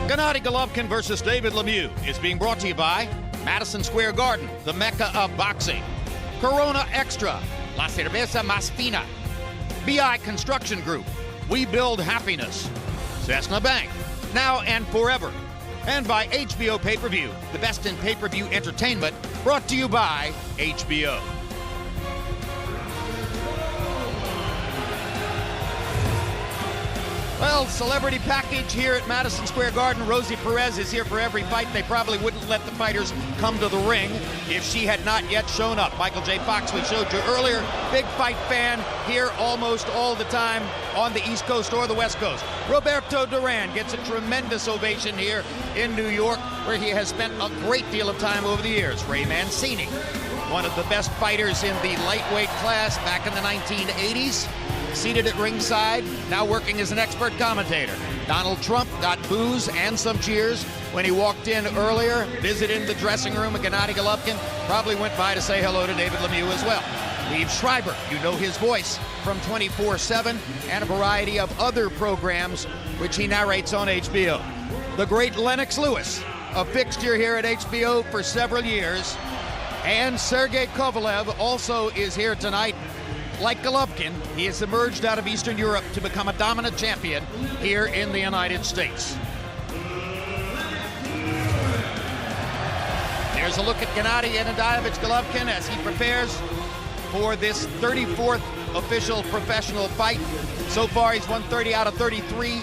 Gennady Golovkin versus David Lemieux is being brought to you by Madison Square Garden, the mecca of boxing. Corona Extra, La Cerveza Más Fina. BI Construction Group, we build happiness. Cessna Bank, now and forever. And by HBO Pay-Per-View, the best in pay-per-view entertainment, brought to you by HBO. Well, celebrity package here at Madison Square Garden. Rosie Perez is here for every fight. They probably wouldn't let the fighters come to the ring if she had not yet shown up. Michael J. Fox, we showed you earlier, big fight fan here almost all the time on the East Coast or the West Coast. Roberto Duran gets a tremendous ovation here in New York, where he has spent a great deal of time over the years. Ray Mancini, one of the best fighters in the lightweight class back in the 1980s. Seated at ringside, now working as an expert commentator. Donald Trump got boos and some cheers when he walked in earlier, visited the dressing room of Gennady Golovkin, probably went by to say hello to David Lemieux as well. Liev Schreiber, you know his voice from 24/7 and a variety of other programs which he narrates on HBO. The great Lennox Lewis, a fixture here at HBO for several years. And Sergey Kovalev also is here tonight. Like Golovkin, he has emerged out of Eastern Europe to become a dominant champion here in the United States. There's a look at Gennady Golovkin as he prepares for this 34th official professional fight. So far, he's won 30 out of 33,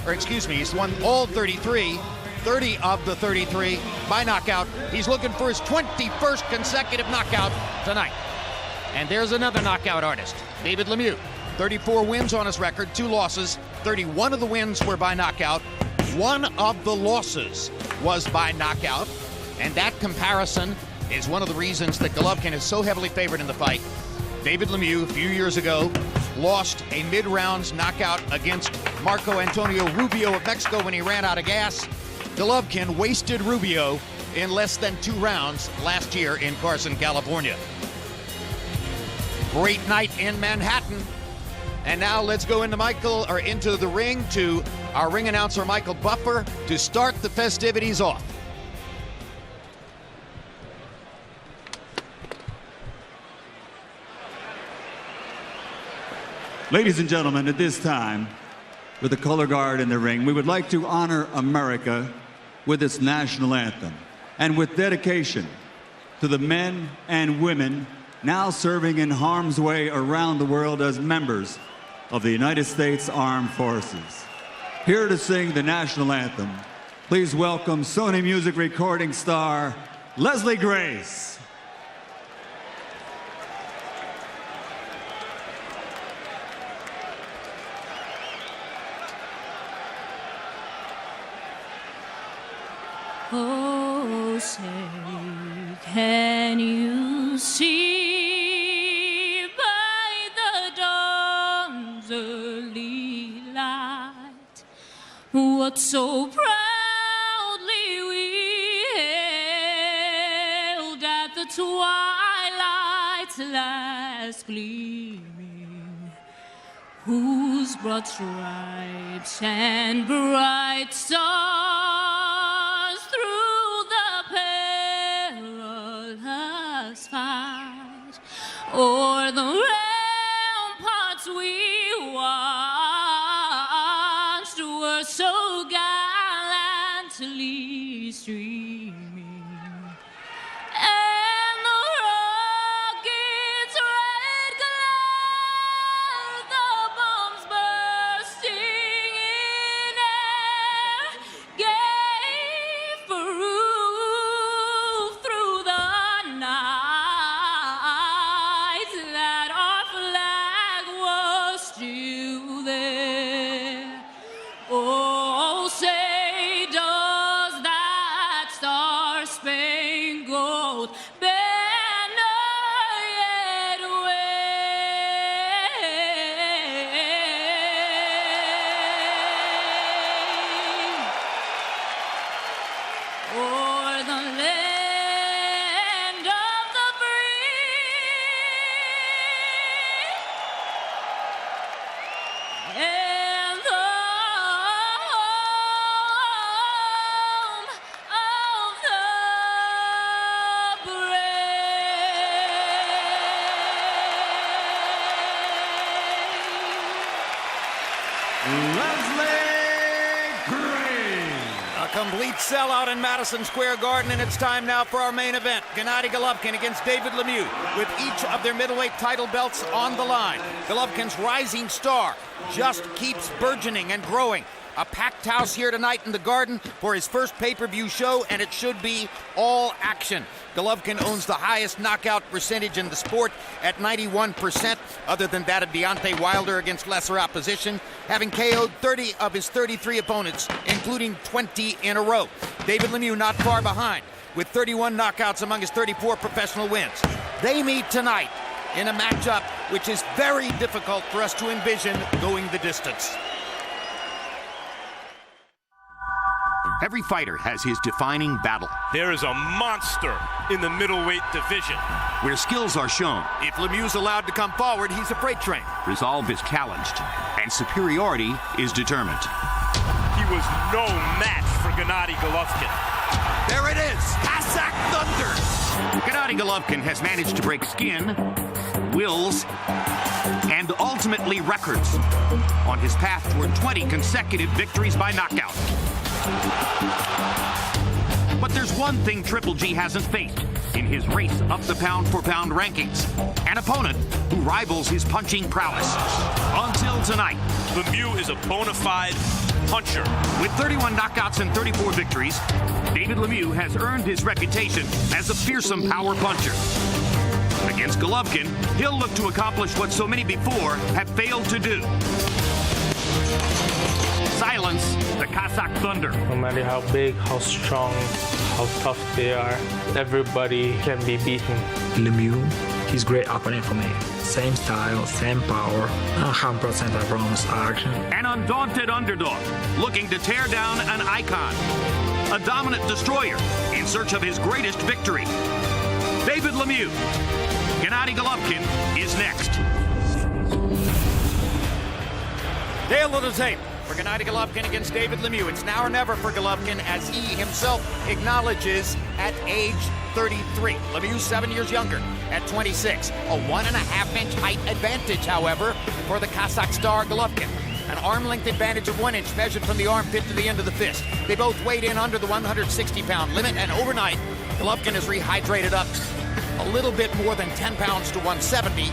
or excuse me, he's won all 33, 30 of the 33 by knockout. He's looking for his 21st consecutive knockout tonight. And there's another knockout artist, David Lemieux. 34 wins on his record, 2 losses. 31 of the wins were by knockout. 1 of the losses was by knockout. And that comparison is one of the reasons that Golovkin is so heavily favored in the fight. David Lemieux, a few years ago, lost a mid-rounds knockout against Marco Antonio Rubio of Mexico when he ran out of gas. Golovkin wasted Rubio in less than 2 rounds last year in Carson, California. Great night in Manhattan. And now let's go into the ring to our ring announcer, Michael Buffer, to start the festivities off. Ladies and gentlemen, at this time, with the color guard in the ring, we would like to honor America with its national anthem and with dedication to the men and women now serving in harm's way around the world as members of the United States Armed Forces. Here to sing the national anthem, please welcome Sony Music recording star, Leslie Grace. Oh, say, can you see by the dawn's early light what so proudly we hailed at the twilight's last gleaming, whose broad stripes and bright stars through the perilous fight o'er the ramparts we watched were so gallantly streaming, and the rocket's red glare, the bombs bursting in air, gave proof through the night that our flag was still there. Oh, say does that star-spangled banner yet wave o'er the land of the free and the A complete sellout in Madison Square Garden, and it's time now for our main event. Gennady Golovkin against David Lemieux, with each of their middleweight title belts on the line. Golovkin's rising star just keeps burgeoning and growing. A packed house here tonight in the Garden for his first pay-per-view show, and it should be all action. Golovkin owns the highest knockout percentage in the sport at 91%, other than that of Deontay Wilder against lesser opposition, having KO'd 30 of his 33 opponents, including 20 in a row. David Lemieux not far behind, with 31 knockouts among his 34 professional wins. They meet tonight in a matchup which is very difficult for us to envision going the distance. Every fighter has his defining battle. There is a monster in the middleweight division, where skills are shown. If Lemieux's allowed to come forward, he's a freight train. Resolve is challenged, and superiority is determined. He was no match for Gennady Golovkin. There it is, Cossack Thunder. Gennady Golovkin has managed to break skin, wills, and ultimately records on his path toward 20 consecutive victories by knockout. But there's one thing Triple G hasn't faced in his race up the pound-for-pound rankings: an opponent who rivals his punching prowess. Until tonight, Lemieux is a bona fide puncher. With 31 knockouts and 34 victories, David Lemieux has earned his reputation as a fearsome power puncher. Against Golovkin, he'll look to accomplish what so many before have failed to do: silence the Cossack Thunder. No matter how big, how strong, how tough they are, everybody can be beaten. Lemieux, he's a great opponent for me. Same style, same power, 100% I promise action. An undaunted underdog, looking to tear down an icon. A dominant destroyer in search of his greatest victory. David Lemieux. Gennady Golovkin is next. Tale of the tape for Gennady Golovkin against David Lemieux. It's now or never for Golovkin, as he himself acknowledges at age 33. Lemieux 7 years younger at 26. A 1.5-inch height advantage, however, for the Cossack star Golovkin. An arm-length advantage of 1 inch measured from the armpit to the end of the fist. They both weighed in under the 160-pound limit, and overnight, Golovkin has rehydrated up a little bit more than 10 pounds to 170,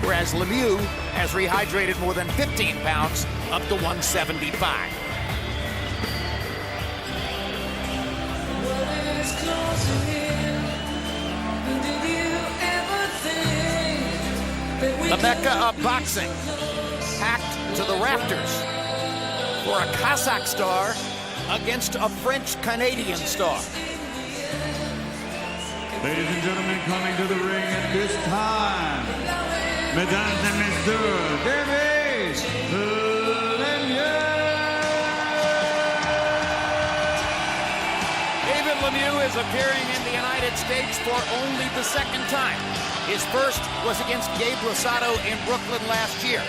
whereas Lemieux has rehydrated more than 15 pounds up to 175. The Mecca of boxing, packed to the rafters for a Cossack star against a French-Canadian star. Ladies and gentlemen, coming to the ring at this time, Mesdames et Messieurs, David Lemieux! David Lemieux is appearing in the United States for only the second time. His first was against Gabe Rosado in Brooklyn last year.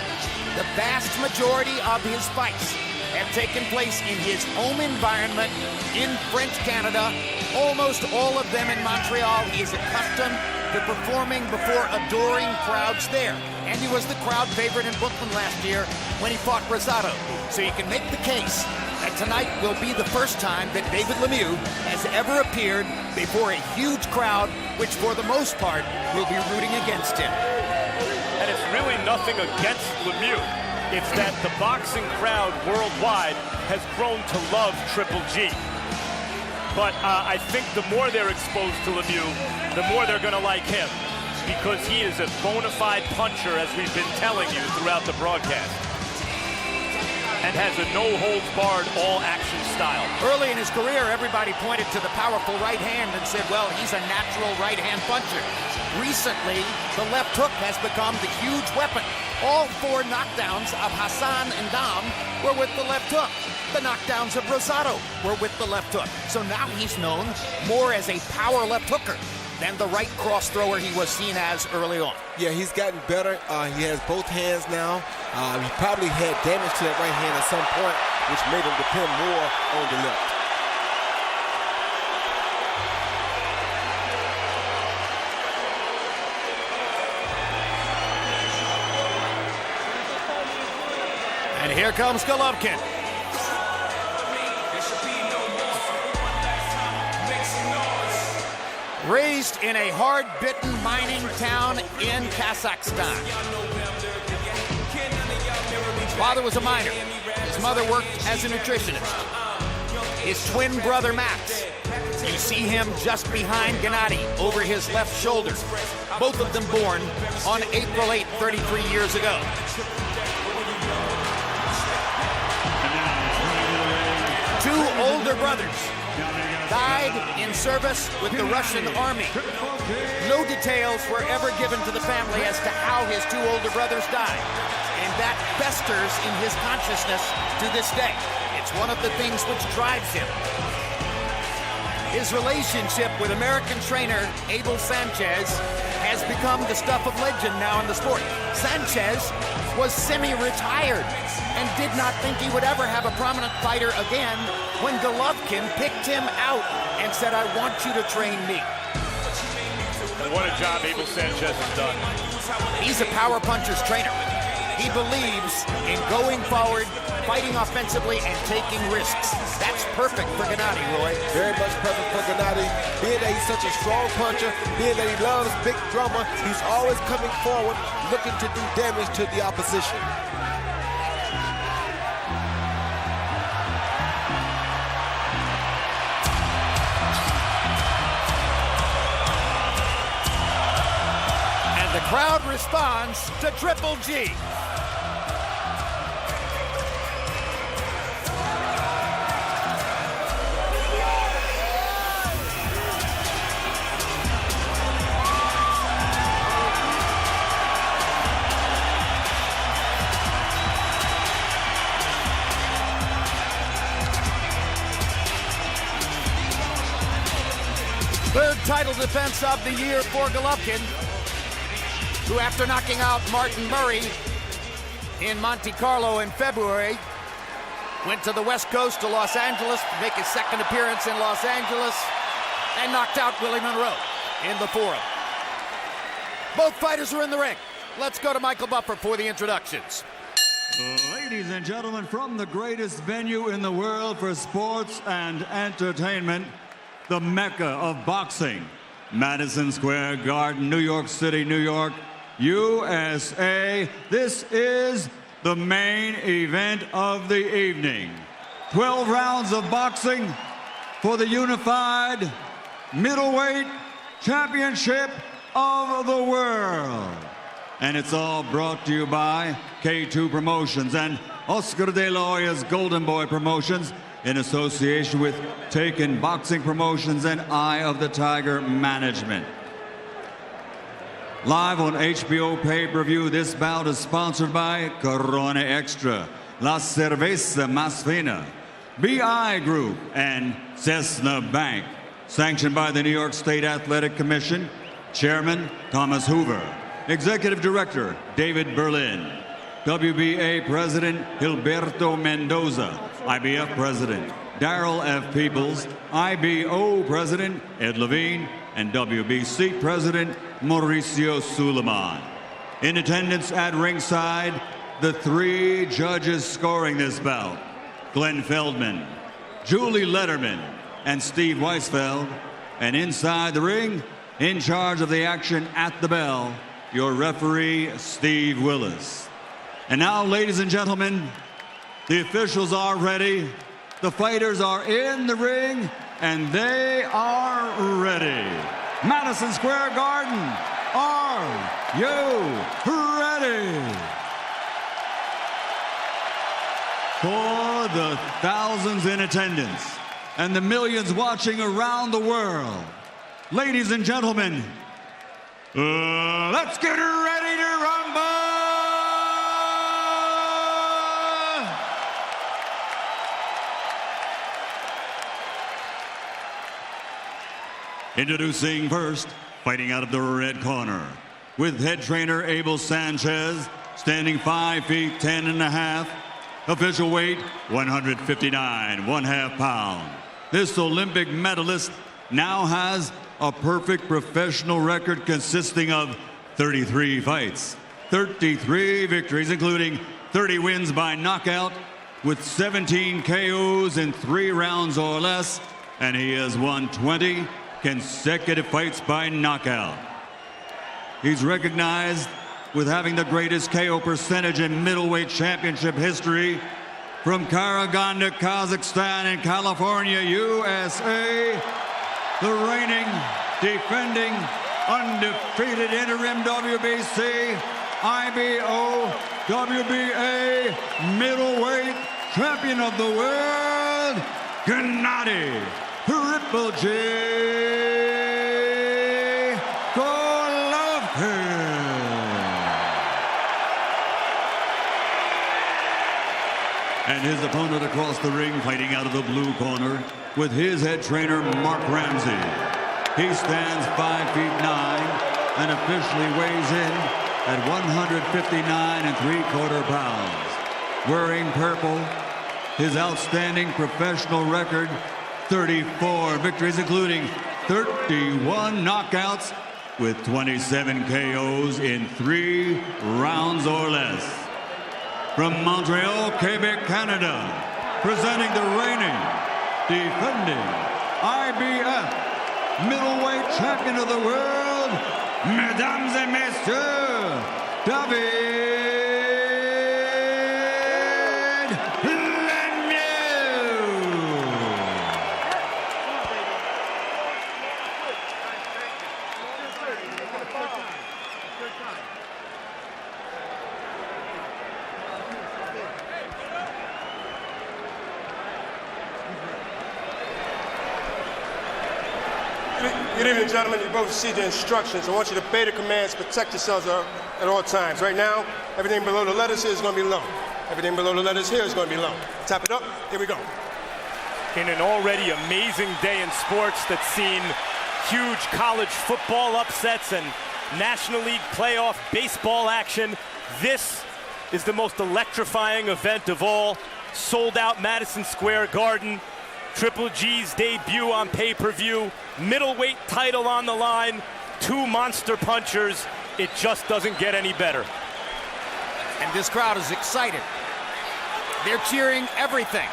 The vast majority of his fights have taken place in his home environment in French Canada, almost all of them in Montreal. He is accustomed to performing before adoring crowds there. And he was the crowd favorite in Brooklyn last year when he fought Rosado. So you can make the case that tonight will be the first time that David Lemieux has ever appeared before a huge crowd, which for the most part will be rooting against him. And it's really nothing against Lemieux. It's that the boxing crowd worldwide has grown to love Triple G. But I think the more they're exposed to Lemieux, the more they're going to like him, because he is a bona fide puncher, as we've been telling you throughout the broadcast, and has a no-holds-barred, all-action style. Early in his career, everybody pointed to the powerful right hand and said, well, he's a natural right-hand puncher. Recently, the left hook has become the huge weapon. All 4 knockdowns of Hassan and Dam were with the left hook. The knockdowns of Rosado were with the left hook. So now he's known more as a power left hooker than the right cross thrower he was seen as early on. Yeah, he's gotten better. He has both hands now. He probably had damage to that right hand at some point, which made him depend more on the left. And here comes Golovkin. Raised in a hard-bitten mining town in Kazakhstan. Father was a miner. His mother worked as a nutritionist. His twin brother, Max. You see him just behind Gennady, over his left shoulder. Both of them born on April 8, 33 years ago. Two older brothers died in service with the Russian army. No details were ever given to the family as to how his two older brothers died. And that festers in his consciousness to this day. It's one of the things which drives him. His relationship with American trainer Abel Sanchez has become the stuff of legend now in the sport. Sanchez was semi-retired and did not think he would ever have a prominent fighter again when Golovkin picked him out and said, "I want you to train me." And what a job Abel Sanchez has done. He's a power puncher's trainer. He believes in going forward, fighting offensively, and taking risks. That's perfect for Gennady, Roy. Very much perfect for Gennady. Being that he's such a strong puncher, being that he loves big drama, he's always coming forward, looking to do damage to the opposition. And the crowd responds to Triple G. Third title defense of the year for Golovkin, who after knocking out Martin Murray in Monte Carlo in February, went to the West Coast to Los Angeles to make his second appearance in Los Angeles and knocked out Willie Monroe in the Forum. Both fighters are in the ring. Let's go to Michael Buffer for the introductions. Ladies and gentlemen, from the greatest venue in the world for sports and entertainment, the Mecca of boxing, Madison Square Garden, New York City, New York, USA. This is the main event of the evening. 12 rounds of boxing for the unified middleweight championship of the world. And it's all brought to you by K2 Promotions and Oscar de la Hoya's Golden Boy Promotions in association with Taken Boxing Promotions and Eye of the Tiger Management. Live on HBO pay-per-view, this bout is sponsored by Corona Extra, La Cerveza Más Fina, BI Group, and Cessna Bank. Sanctioned by the New York State Athletic Commission, Chairman Thomas Hoover, Executive Director David Berlin, WBA President Gilberto Mendoza, IBF President Darrell F. Peoples, IBO President Ed Levine, and WBC President Mauricio Suleiman. In attendance at ringside, the three judges scoring this bout: Glenn Feldman, Julie Letterman, and Steve Weisfeld. And inside the ring, in charge of the action at the bell, your referee, Steve Willis. And now, ladies and gentlemen, the officials are ready, the fighters are in the ring, and they are ready. Madison Square Garden, are you ready? For the thousands in attendance and the millions watching around the world, ladies and gentlemen, let's get ready to rumble! Introducing first, fighting out of the red corner, with head trainer Abel Sanchez, standing 5 feet 10 and a half, official weight 159 1/2 pounds. This Olympic medalist now has a perfect professional record consisting of 33 fights, 33 victories, including 30 wins by knockout, with 17 KOs in 3 rounds or less, and he has won 20 consecutive fights by knockout. He's recognized with having the greatest KO percentage in middleweight championship history from Karaganda, Kazakhstan and California, USA, the reigning, defending, undefeated interim WBC, IBO, WBA middleweight champion of the world, Gennady Triple G Golovkin. And his opponent across the ring, fighting out of the blue corner, with his head trainer, Mark Ramsey. He stands 5 feet 9 and officially weighs in at 159 3/4 pounds. Wearing purple, his outstanding professional record, 34 victories, including 31 knockouts with 27 KOs in 3 rounds or less. From Montreal, Quebec, Canada, presenting the reigning, defending IBF middleweight champion of the world, mesdames et messieurs, David Good evening, gentlemen. You both see the instructions. I want you to obey the commands, protect yourselves at all times. Right now, everything below the letters here is going to be low. Everything below the letters here is going to be low. Tap it up. Here we go. In an already amazing day in sports that's seen huge college football upsets and National League playoff baseball action, this is the most electrifying event of all. Sold out Madison Square Garden. Triple G's debut on pay-per-view, middleweight title on the line, 2 monster punchers. It just doesn't get any better. And this crowd is excited. They're cheering everything.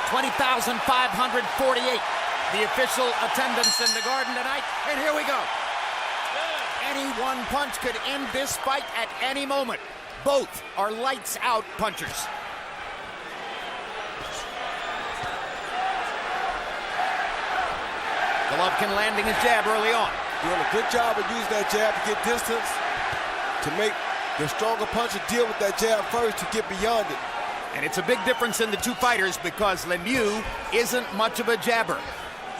20,548, the official attendance in the Garden tonight. And here we go. Any one punch could end this fight at any moment. Both are lights-out punchers. Golovkin landing his jab early on. Doing a good job of using that jab to get distance, to make the stronger puncher deal with that jab first to get beyond it. And it's a big difference in the two fighters because Lemeiux isn't much of a jabber.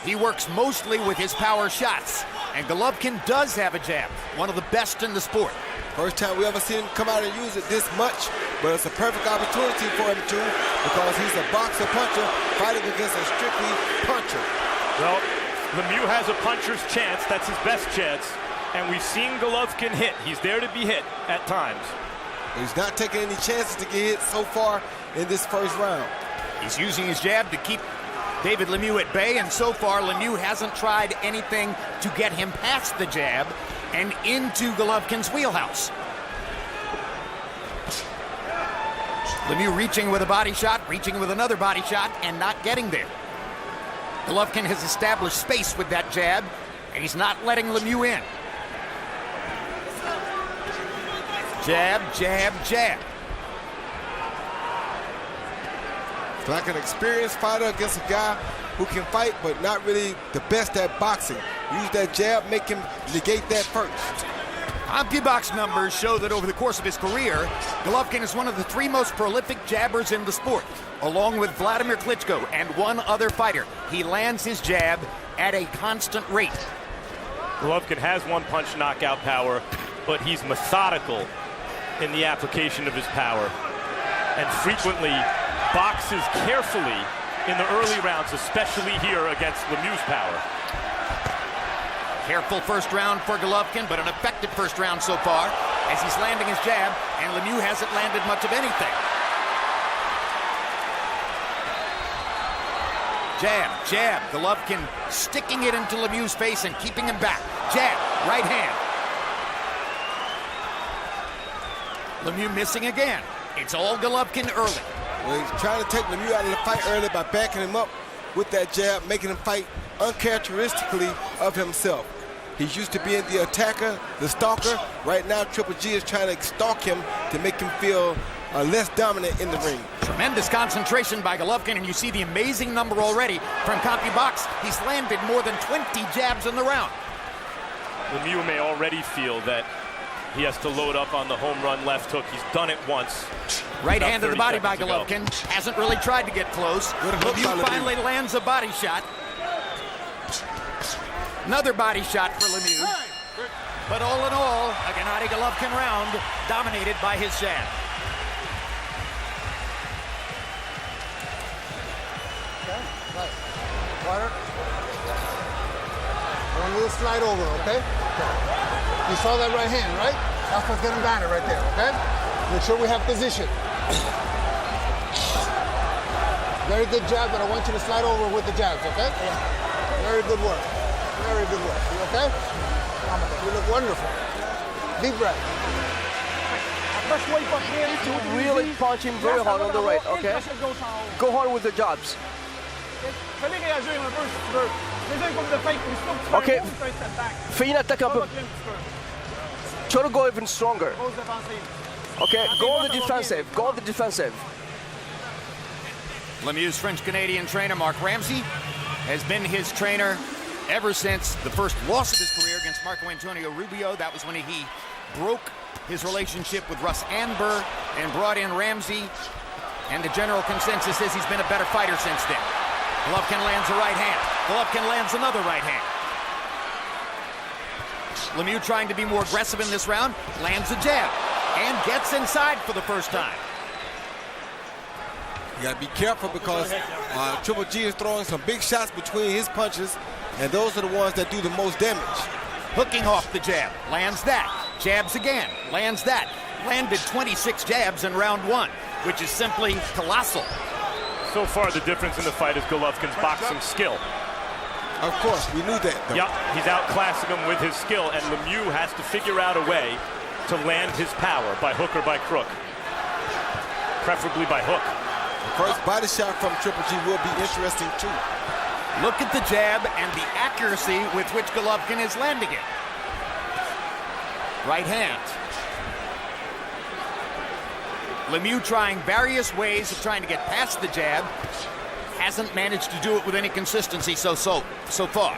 He works mostly with his power shots. And Golovkin does have a jab, one of the best in the sport. First time we ever seen him come out and use it this much, but it's a perfect opportunity for him to, because he's a boxer puncher fighting against a strictly puncher. Well, Lemeiux has a puncher's chance. That's his best chance. And we've seen Golovkin hit. He's there to be hit at times. He's not taking any chances to get hit so far in this first round. He's using his jab to keep David Lemeiux at bay, and so far Lemeiux hasn't tried anything to get him past the jab and into Golovkin's wheelhouse. Lemeiux reaching with a body shot, reaching with another body shot, and not getting there. Golovkin has established space with that jab, and he's not letting Lemeiux in. Jab, jab, jab. It's like an experienced fighter against a guy who can fight, but not really the best at boxing. Use that jab, make him negate that first. CompuBox numbers show that over the course of his career, Golovkin is one of the 3 most prolific jabbers in the sport, along with Vladimir Klitschko and one other fighter. He lands his jab at a constant rate. Golovkin has one-punch knockout power, but he's methodical in the application of his power, and frequently boxes carefully in the early rounds, especially here against Lemeiux's power. Careful first round for Golovkin, but an effective first round so far as he's landing his jab, and Lemeiux hasn't landed much of anything. Jab, jab. Golovkin sticking it into Lemeiux's face and keeping him back. Jab, right hand. Lemeiux missing again. It's all Golovkin early. Well, he's trying to take Lemieux out of the fight early by backing him up with that jab, making him fight uncharacteristically of himself. He's used to being the attacker, the stalker. Right now, Triple G is trying to stalk him to make him feel less dominant in the ring. Tremendous concentration by Golovkin, and you see the amazing number already from CompuBox. He's landed more than 20 jabs in the round. Lemieux may already feel that he has to load up on the home run left hook. He's done it once. Right hand to the body by seconds ago. Golovkin. Hasn't really tried to get close. Lemieux finally lands a body shot. Another body shot for Lemieux. But all in all, a Gennady Golovkin round dominated by his jab. Water. I want a little slide over, okay? You saw that right hand, right? That's what's getting down right there, okay? Make sure we have position. Very good jab, but I want you to slide over with the jabs, okay? Very good work. Very good work. You okay? You look wonderful. Deep breath. To really punch him very hard on the right, okay? Go hard with the jabs. Okay, fais une attaque un peu. Try to go even stronger. Okay, go on the defensive. Go on the defensive. Lemieux's French-Canadian trainer, Mark Ramsey, has been his trainer ever since the first loss of his career against Marco Antonio Rubio. That was when he broke his relationship with Russ Anber and brought in Ramsey. And the general consensus is he's been a better fighter since then. Golovkin lands a right hand. Golovkin lands another right hand. Lemieux trying to be more aggressive in this round, lands a jab, and gets inside for the first time. You got to be careful because Triple G is throwing some big shots between his punches, and those are the ones that do the most damage. Hooking off the jab, lands that. Jabs again, lands that. Landed 26 jabs in round one, which is simply colossal. So far, the difference in the fight is Golovkin's boxing skill. Of course, we knew that, though. Yep, he's outclassing him with his skill, and Lemieux has to figure out a way to land his power by hook or by crook. Preferably by hook. The first body shot from Triple G will be interesting, too. Look at the jab and the accuracy with which Golovkin is landing it. Right hand. Lemieux trying various ways of trying to get past the jab. Hasn't managed to do it with any consistency so far.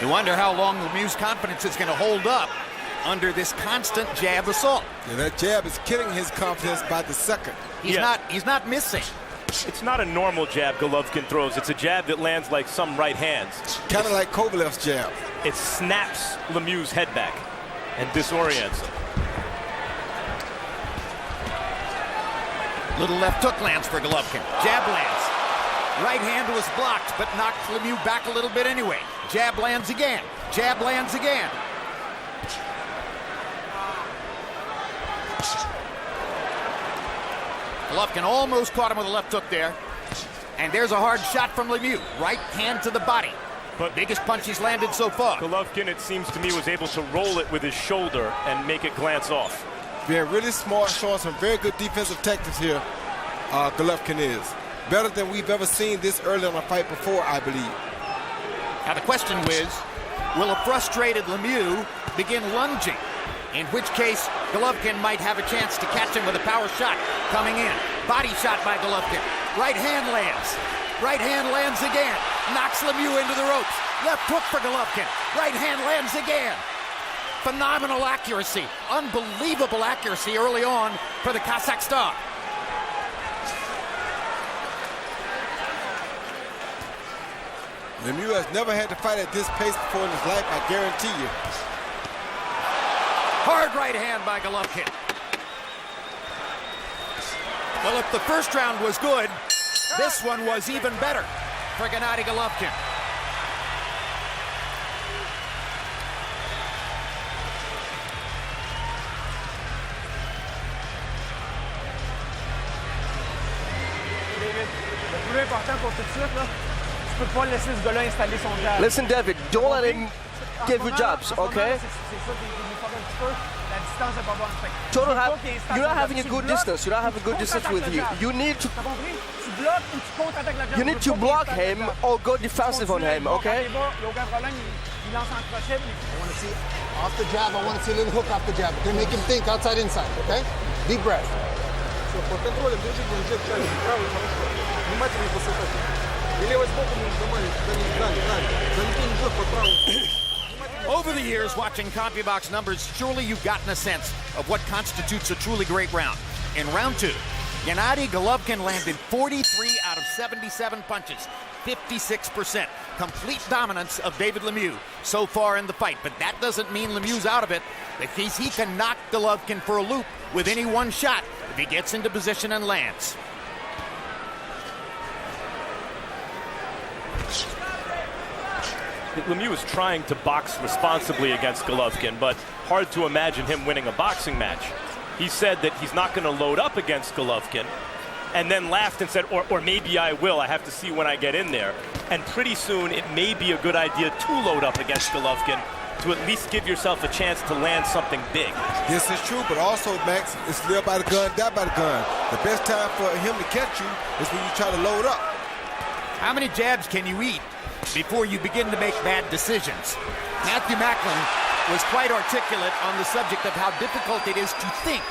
You wonder how long Lemieux's confidence is going to hold up under this constant jab assault. Yeah, that jab is killing his confidence by the second. He's not missing. It's not a normal jab Golovkin throws. It's a jab that lands like some right hands. Kind of like Kovalev's jab. It snaps Lemieux's head back and disorients him. Little left hook lands for Golovkin. Jab lands. Right hand was blocked, but knocked Lemieux back a little bit anyway. Jab lands again. Jab lands again. Golovkin almost caught him with a left hook there. And there's a hard shot from Lemieux. Right hand to the body. But biggest punch he's landed so far. Golovkin, it seems to me, was able to roll it with his shoulder and make it glance off. Being really smart, showing some very good defensive tactics here, Golovkin is. Better than we've ever seen this early in a fight before, I believe. Now the question is, will a frustrated Lemieux begin lunging? In which case, Golovkin might have a chance to catch him with a power shot coming in. Body shot by Golovkin. Right hand lands. Right hand lands again. Knocks Lemieux into the ropes. Left hook for Golovkin. Right hand lands again. Phenomenal accuracy. Unbelievable accuracy early on for the Kazakh star. Lemieux has never had to fight at this pace before in his life, I guarantee you. Hard right hand by Golovkin. Well, if the first round was good, this one was even better for Gennady Golovkin. Listen, David, don't let him gave you jabs, okay? You're not having a good distance. You're not having a good distance with you. You need to block him or go defensive on him, okay? I want to see off the jab. I want to see a little hook off the jab. Then make him think outside, inside, okay? Deep breath. Over the years, watching CompuBox numbers, surely you've gotten a sense of what constitutes a truly great round. In round 2, Gennady Golovkin landed 43 out of 77 punches, 56%. Complete dominance of David Lemeiux so far in the fight, but that doesn't mean Lemieux's out of it. Because he can knock Golovkin for a loop with any one shot if he gets into position and lands. Lemeiux is trying to box responsibly against Golovkin, but hard to imagine him winning a boxing match. He said that he's not going to load up against Golovkin, and then laughed and said, or maybe I will. I have to see when I get in there. And pretty soon, it may be a good idea to load up against Golovkin to at least give yourself a chance to land something big. This is true, but also, Max, it's live by the gun, die by the gun. The best time for him to catch you is when you try to load up. How many jabs can you eat before you begin to make bad decisions? Matthew Macklin was quite articulate on the subject of how difficult it is to think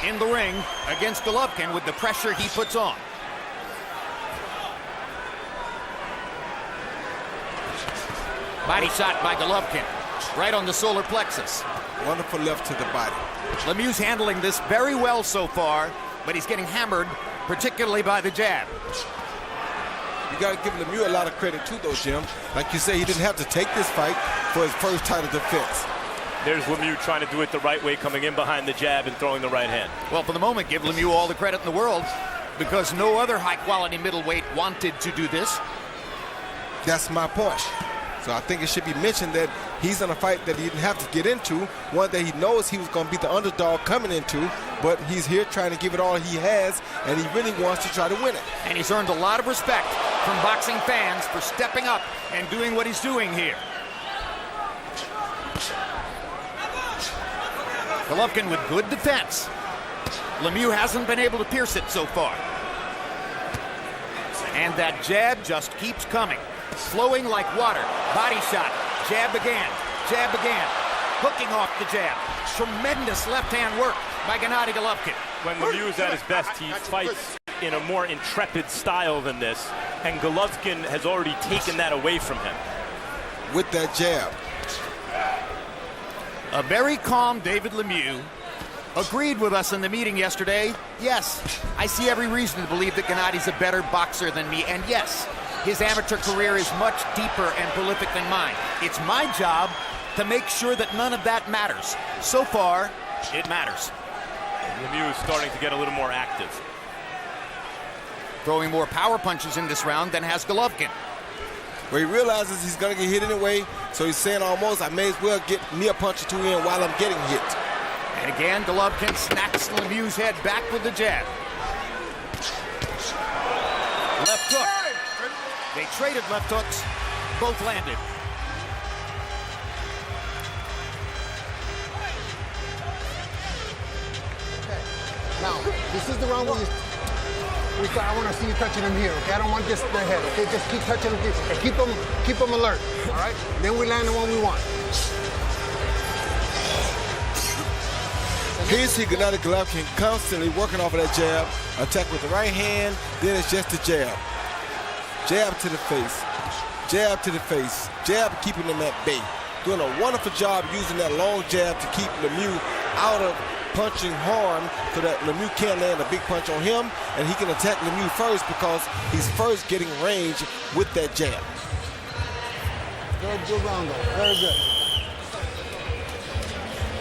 in the ring against Golovkin with the pressure he puts on. Body shot by Golovkin, right on the solar plexus. Wonderful left to the body. Lemieux's handling this very well so far, but he's getting hammered, particularly by the jab. You got to give Lemeiux a lot of credit too, though, Jim. Like you say, he didn't have to take this fight for his first title defense. There's Lemeiux trying to do it the right way, coming in behind the jab and throwing the right hand. Well, for the moment, give Lemeiux all the credit in the world, because no other high-quality middleweight wanted to do this. That's my point. So I think it should be mentioned that he's in a fight that he didn't have to get into, one that he knows he was going to be the underdog coming into, but he's here trying to give it all he has, and he really wants to try to win it. And he's earned a lot of respect from boxing fans for stepping up and doing what he's doing here. Golovkin with good defense. Lemeiux hasn't been able to pierce it so far. And that jab just keeps coming. Flowing like water. Body shot. Jab again. Jab again. Hooking off the jab. Tremendous left-hand work by Gennady Golovkin. When Lemeiux is at his best, he fights in a more intrepid style than this, and Golovkin has already taken that away from him. With that jab. A very calm David Lemeiux agreed with us in the meeting yesterday. Yes, I see every reason to believe that Gennady's a better boxer than me, and yes, his amateur career is much deeper and prolific than mine. It's my job to make sure that none of that matters. So far, it matters. Lemeiux is starting to get a little more active. Throwing more power punches in this round than has Golovkin. Where he realizes he's going to get hit anyway, so he's saying almost, I may as well get me a punch or two in while I'm getting hit. And again, Golovkin snacks Lemieux's head back with the jab. Left hook. They traded left hooks. Both landed. Okay. Now, this is the round where I want to see you touching him here, okay? I don't want just the head, okay? Just keep touching him here. Keep him alert, all right? Then we land the one we want. Here you see Gennady Golovkin constantly working off of that jab, attack with the right hand, then it's just a jab. Jab to the face, jab to the face, jab keeping him at bay. Doing a wonderful job using that long jab to keep Lemeiux out of punching harm so that Lemeiux can't land a big punch on him, and he can attack Lemeiux first because he's first getting range with that jab. Good round, though. Very good.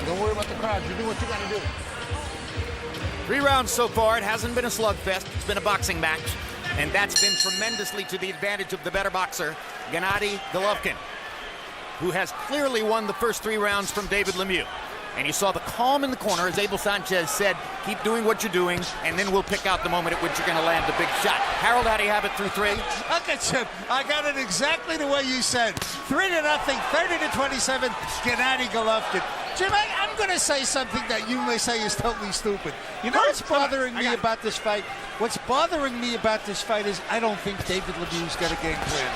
Don't worry about the crowd. You do what you got to do. 3 rounds so far. It hasn't been a slugfest. It's been a boxing match. And that's been tremendously to the advantage of the better boxer, Gennady Golovkin, who has clearly won the first 3 rounds from David Lemeiux. And you saw the calm in the corner, as Abel Sanchez said, keep doing what you're doing, and then we'll pick out the moment at which you're going to land the big shot. Harold, how do you have it through 3? Look at you. I got it exactly the way you said. 3-0, 30-27, Gennady Golovkin. Jim, I'm going to say something that you may say is totally stupid. You know what's bothering me about this fight? What's bothering me about this fight is I don't think David Lemieux's got a game plan.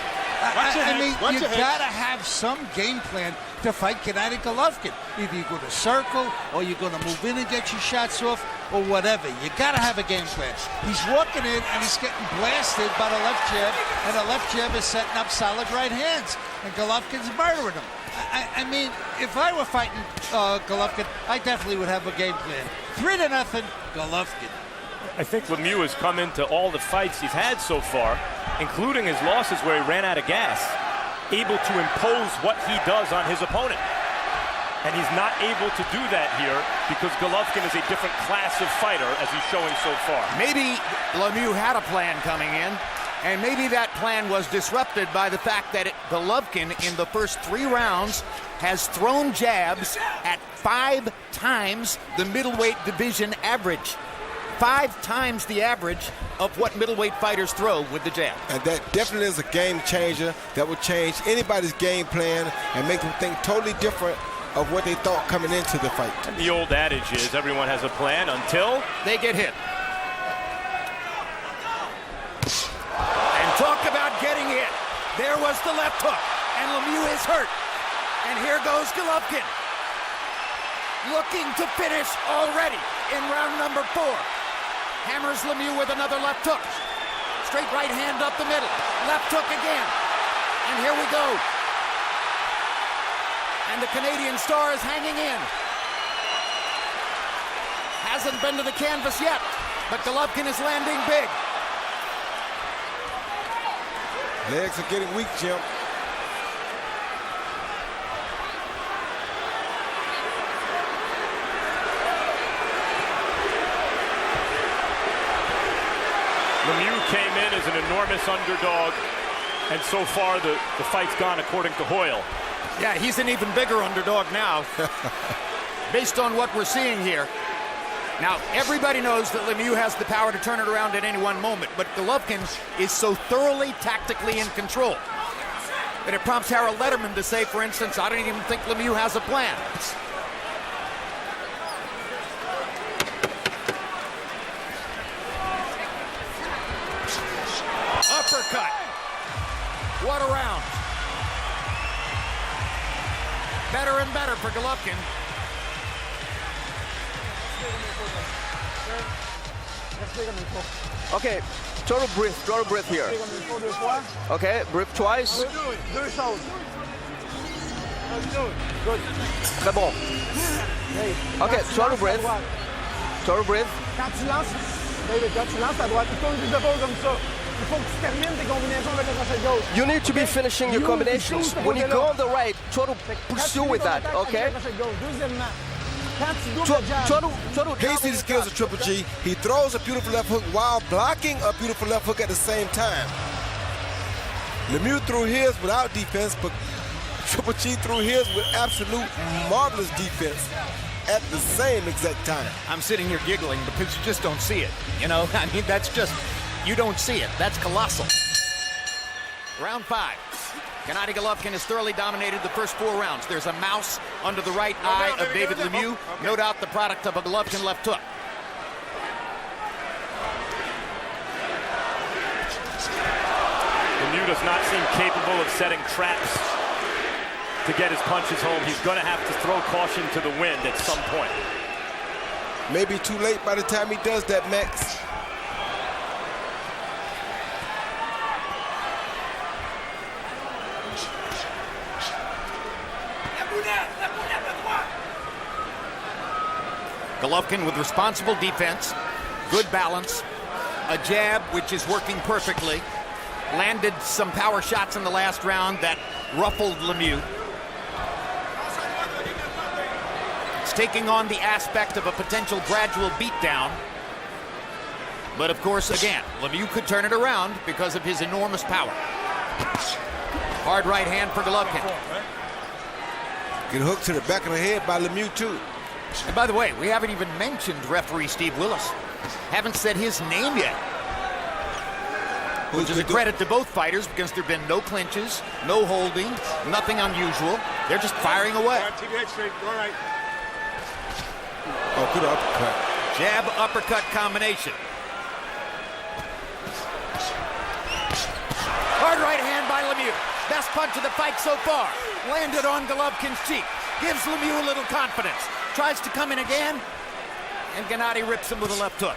I mean, you got to have some game plan to fight Gennady Golovkin. Either you're going to circle, or you're going to move in and get your shots off, or whatever. You got to have a game plan. He's walking in, and he's getting blasted by the left jab, and the left jab is setting up solid right hands, and Golovkin's murdering him. I mean, if I were fighting Golovkin, I definitely would have a game plan. 3-0, Golovkin. I think Lemieux has come into all the fights he's had so far, including his losses where he ran out of gas, able to impose what he does on his opponent. And he's not able to do that here because Golovkin is a different class of fighter, as he's showing so far. Maybe Lemieux had a plan coming in, and maybe that plan was disrupted by the fact that Golovkin in the first 3 rounds has thrown jabs at 5 times the middleweight division average. 5 times the average of what middleweight fighters throw with the jab. And that definitely is a game changer that will change anybody's game plan and make them think totally different of what they thought coming into the fight. And the old adage is everyone has a plan until they get hit. And talk about getting hit. There was the left hook, and Lemieux is hurt. And here goes Golovkin, looking to finish already in round number 4. Hammers Lemieux with another left hook. Straight right hand up the middle. Left hook again. And here we go. And the Canadian star is hanging in. Hasn't been to the canvas yet, but Golovkin is landing big. Legs are getting weak, Jim. Lemieux came in as an enormous underdog, and so far the fight's gone according to Hoyle. Yeah, he's an even bigger underdog now, based on what we're seeing here. Now, everybody knows that Lemieux has the power to turn it around at any one moment, but Golovkin is so thoroughly tactically in control that it prompts Harold Letterman to say, for instance, I don't even think Lemieux has a plan. Uppercut. What a round. Better and better for Golovkin. Okay, total breath here. Okay, breathe twice. Très bon. Okay, total breath. Total breath. Quand tu lances ta droite, tu tournes tes épaules comme ça. Il faut que tu termines tes combinaisons avec la crochet gauche. You need to be finishing your combinations. When you go on the right, try to pursue with that, okay? Deuxièmement, He sees the skills of Triple G. He throws a beautiful left hook while blocking a beautiful left hook at the same time. Lemieux threw his without defense, but Triple G threw his with absolute marvelous defense at the same exact time. I'm sitting here giggling because you just don't see it. You know, I mean, that's just, you don't see it. That's colossal. Round 5. Gennady Golovkin has thoroughly dominated the first 4 rounds. There's a mouse under the right eye of David Lemieux. No doubt the product of a Golovkin left hook. Lemieux does not seem capable of setting traps to get his punches home. He's going to have to throw caution to the wind at some point. Maybe too late by the time he does that, Max. Golovkin with responsible defense, good balance, a jab which is working perfectly, landed some power shots in the last round that ruffled Lemieux. It's taking on the aspect of a potential gradual beatdown. But of course, again, Lemieux could turn it around because of his enormous power. Hard right hand for Golovkin. Get hooked to the back of the head by Lemieux, too. And by the way, we haven't even mentioned referee Steve Willis. Haven't said his name yet. which is a credit to both fighters because there have been no clinches, no holding, nothing unusual. They're just firing away. Keep your head straight. All right. Oh, good uppercut. Jab, uppercut combination. Hard right hand by Lemieux. Best punch of the fight so far. Landed on Golovkin's cheek. Gives Lemieux a little confidence. Tries to come in again, and Gennady rips him with a left hook.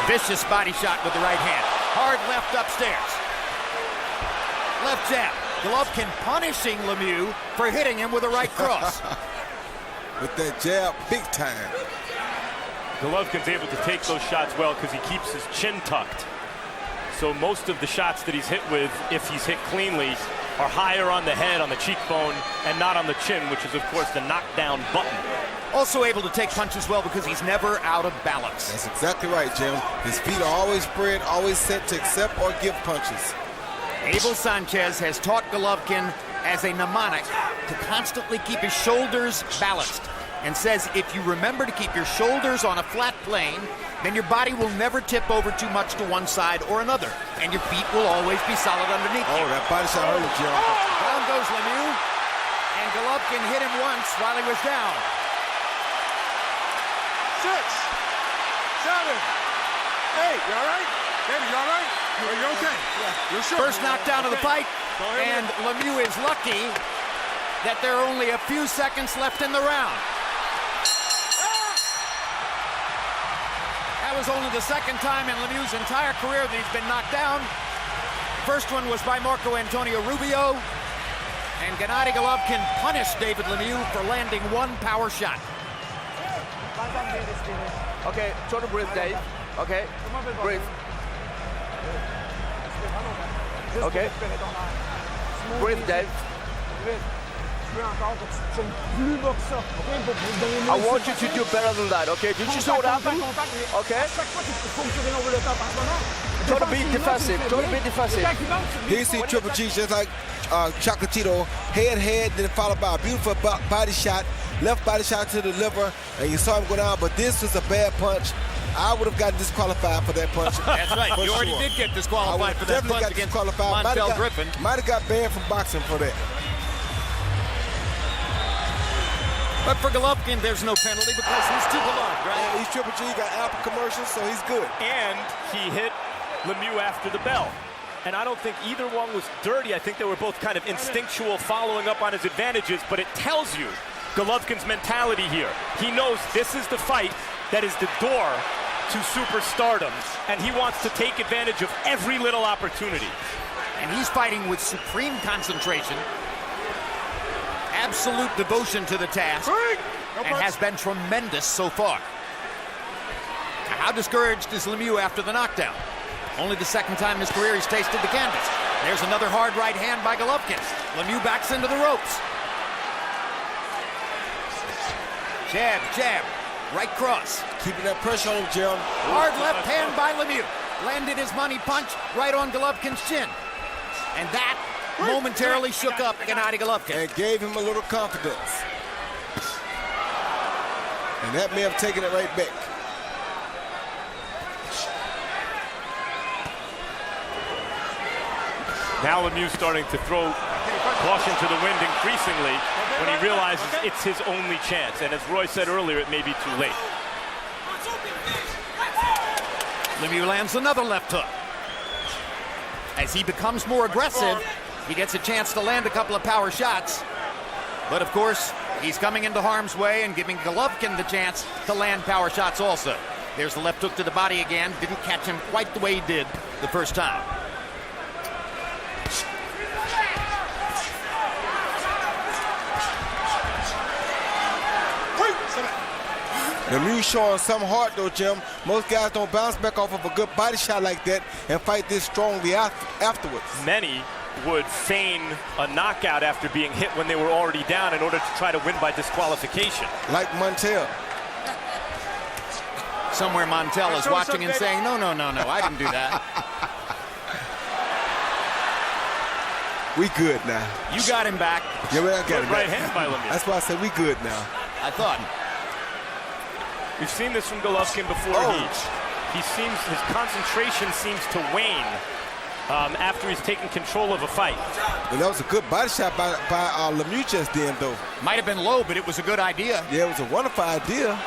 Vicious body shot with the right hand. Hard left upstairs. Left jab. Golovkin punishing Lemieux for hitting him with a right cross. With that jab, big time. Golovkin's able to take those shots well because he keeps his chin tucked. So most of the shots that he's hit with, if he's hit cleanly, are higher on the head, on the cheekbone, and not on the chin, which is, of course, the knockdown button. Also able to take punches well because he's never out of balance. That's exactly right, Jim. His feet are always spread, always set to accept or give punches. Abel Sanchez has taught Golovkin as a mnemonic to constantly keep his shoulders balanced, and says if you remember to keep your shoulders on a flat plane, then your body will never tip over too much to one side or another, and your feet will always be solid underneath you. Oh, that body shot hurt, Jim. Down goes Lemieux, and Golovkin hit him once while he was down. 6, 7, 8. You all right? Baby, you all right? Are you okay? Yeah. You're sure? First knockdown of the fight, and Lemieux is lucky that there are only a few seconds left in the round. That was only the second time in Lemieux's entire career that he's been knocked down. First one was by Marco Antonio Rubio, and Gennady Golovkin punished David Lemieux for landing one power shot. Okay, try to breathe, Dave. Okay, breathe. Okay. Breathe, Dave. I want you to do better than that, okay? Did you see what happened? Okay? Try to be defensive. Try to be defensive. Here you see Triple G just like Chocolatito, head, then followed by a beautiful body shot, left body shot to the liver, and you saw him go down, but this was a bad punch. I would have gotten disqualified for that punch. That's right. You already did get disqualified for that punch against Montel Griffin. Might have got banned from boxing for that. But for Golovkin, there's no penalty because he's too beloved, right? Yeah, he's Triple G, got Apple commercials, so he's good. And he hit Lemieux after the bell. And I don't think either one was dirty. I think they were both kind of instinctual, following up on his advantages, but it tells you Golovkin's mentality here. He knows this is the fight that is the door to superstardom, and he wants to take advantage of every little opportunity. And he's fighting with supreme concentration, absolute devotion to the task, and has been tremendous so far. How discouraged is Lemieux after the knockdown? Only the second time in his career he's tasted the canvas. There's another hard right hand by Golovkin. Lemieux backs into the ropes. Jab, jab, right cross. Keeping that pressure on him, Jim. Hard left hand by Lemieux. Landed his money punch right on Golovkin's chin. And that momentarily shook up Gennady Golovkin. And gave him a little confidence. And that may have taken it right back. Now Lemieux starting to throw caution to the wind increasingly when he realizes it's his only chance. And as Roy said earlier, it may be too late. Lemieux lands another left hook. As he becomes more aggressive, he gets a chance to land a couple of power shots. But of course, he's coming into harm's way and giving Golovkin the chance to land power shots also. There's the left hook to the body again. Didn't catch him quite the way he did the first time. Lemieux showing some heart though, Jim. Most guys don't bounce back off of a good body shot like that and fight this strongly afterwards. Many would feign a knockout after being hit when they were already down in order to try to win by disqualification. Like Montel. Somewhere Montel is watching and saying, no, I didn't do that. We good now. You got him back. Yeah, I got him right back. hand by Lemieux. That's why I said we good now. I thought. We've seen this from Golovkin before. His concentration seems to wane after he's taken control of a fight. And that was a good body shot by Lemeiux just then, though. Might have been low, but it was a good idea. Yeah, it was a wonderful idea.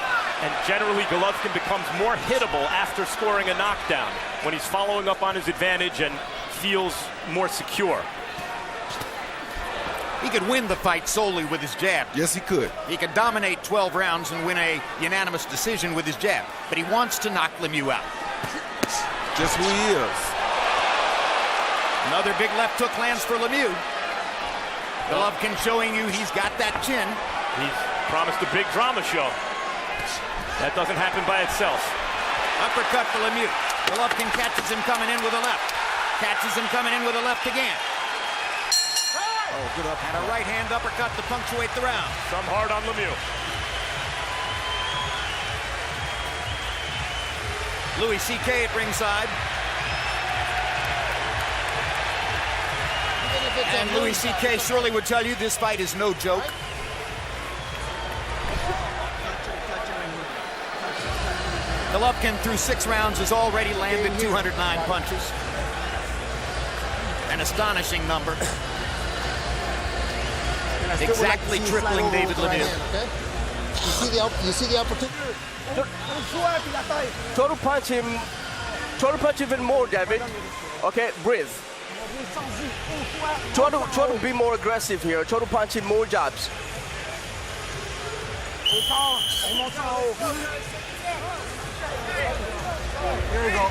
And generally, Golovkin becomes more hittable after scoring a knockdown when he's following up on his advantage and feels more secure. He could win the fight solely with his jab. Yes, he could. He could dominate 12 rounds and win a unanimous decision with his jab. But he wants to knock Lemeiux out. Just who he is. Another big left hook lands for Lemeiux. Golovkin showing you he's got that chin. He's promised a big drama show. That doesn't happen by itself. Uppercut for Lemeiux. Golovkin catches him coming in with a left. Catches him coming in with a left again. Oh, good up. And a right hand uppercut to punctuate the round. Some hard on Lemeiux. Louis C.K. at ringside. And Louis C.K. surely would tell you this fight is no joke. Golovkin through 6 rounds has already landed 209 punches. An astonishing number. Exactly tripling David Lemieux. You see the opportunity? Try to punch even more, David. Okay, breathe. Try to be more aggressive here. Try to punch in more jabs. Here we go.